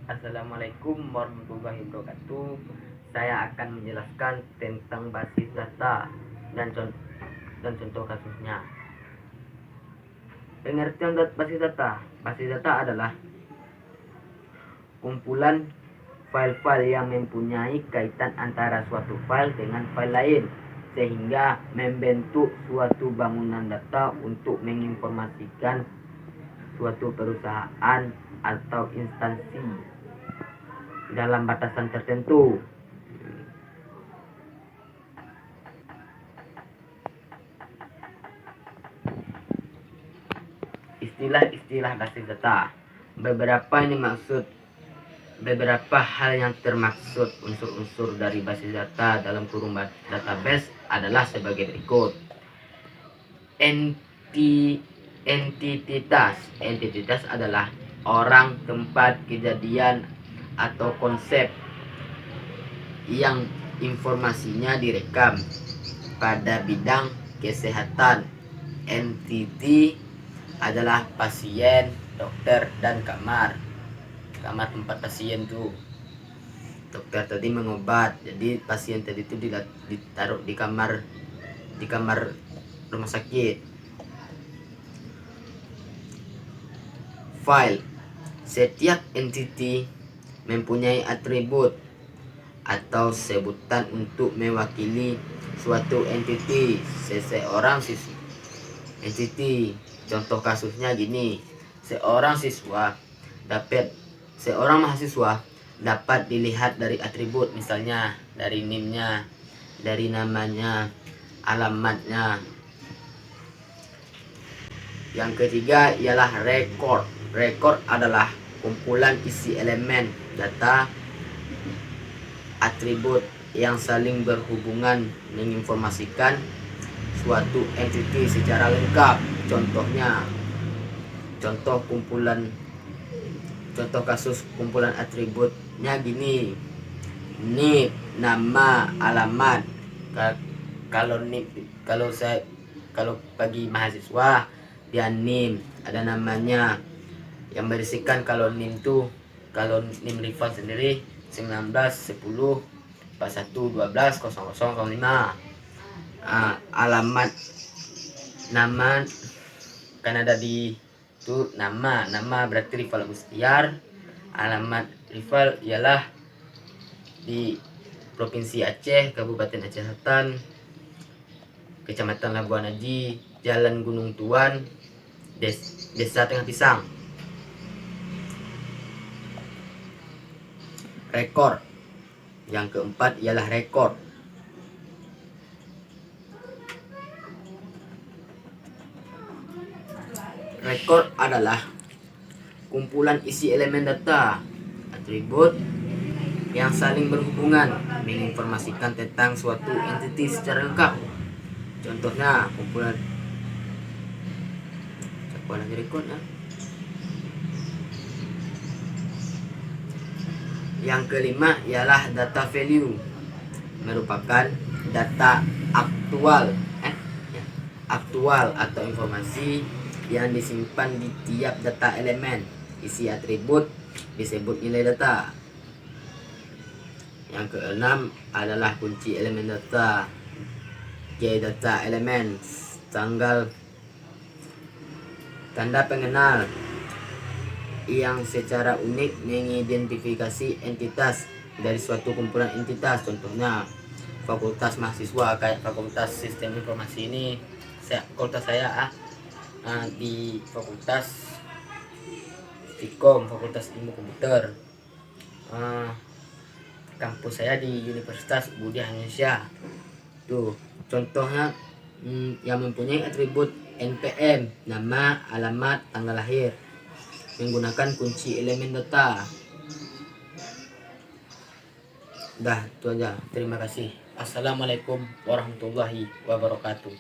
Assalamualaikum warahmatullahi wabarakatuh. Saya akan menjelaskan tentang basis data dan contoh kasusnya. Pengertian basis data. Basis data adalah kumpulan file-file yang mempunyai kaitan antara suatu file dengan file lain, sehingga membentuk suatu bangunan data untuk menginformasikan suatu perusahaan atau instansi dalam batasan tertentu. Istilah-istilah basis data. Beberapa hal yang termaksud unsur-unsur dari basis data dalam kurung database adalah sebagai berikut. Entitas adalah orang, tempat, kejadian, atau konsep yang informasinya direkam pada bidang kesehatan. Entity adalah pasien, dokter, dan kamar tempat pasien tuh. Dokter tadi mengobat, jadi pasien tadi itu ditaruh di kamar rumah sakit. File. Setiap entity mempunyai atribut atau sebutan untuk mewakili suatu entity, seseorang siswa. Entity, contoh kasusnya gini: seorang mahasiswa dapat dilihat dari atribut, misalnya dari NIM-nya, dari namanya, alamatnya. Yang ketiga ialah record. Record adalah kumpulan isi elemen data atribut yang saling berhubungan menginformasikan suatu entity secara lengkap. Contoh kasus kumpulan atributnya gini: NIP, nama, alamat. Kalau bagi mahasiswa dia NIM, ada namanya yang berisikan. Kalau NIM rival sendiri 19 10 41 12 0005. Alamat, nama kan ada di itu, nama berarti rival Agustiar. Alamat rival ialah di Provinsi Aceh, Kabupaten Aceh Selatan, Kecamatan Labuan Haji, Jalan Gunung Tuan, Desa Tengah Pisang. Rekor. Yang keempat ialah rekor. Rekor adalah kumpulan isi elemen data atribut yang saling berhubungan menginformasikan tentang suatu entity secara lengkap. Contohnya kumpulan rekornya. Yang kelima ialah data value, merupakan data aktual atau informasi yang disimpan di tiap data elemen. Isi atribut disebut nilai data. Yang keenam adalah kunci elemen data, key data elements, tanda pengenal yang secara unik mengidentifikasi entitas dari suatu kumpulan entitas. Contohnya fakultas mahasiswa, kayak fakultas sistem informasi ini, fakultas saya di fakultas Fikom, fakultas ilmu komputer. Kampus saya di Universitas Budi Indonesia. Tuh contohnya yang mempunyai atribut NPM, nama, alamat, tanggal lahir, menggunakan kunci elemen data. Dah, itu aja. Terima kasih. Assalamualaikum warahmatullahi wabarakatuh.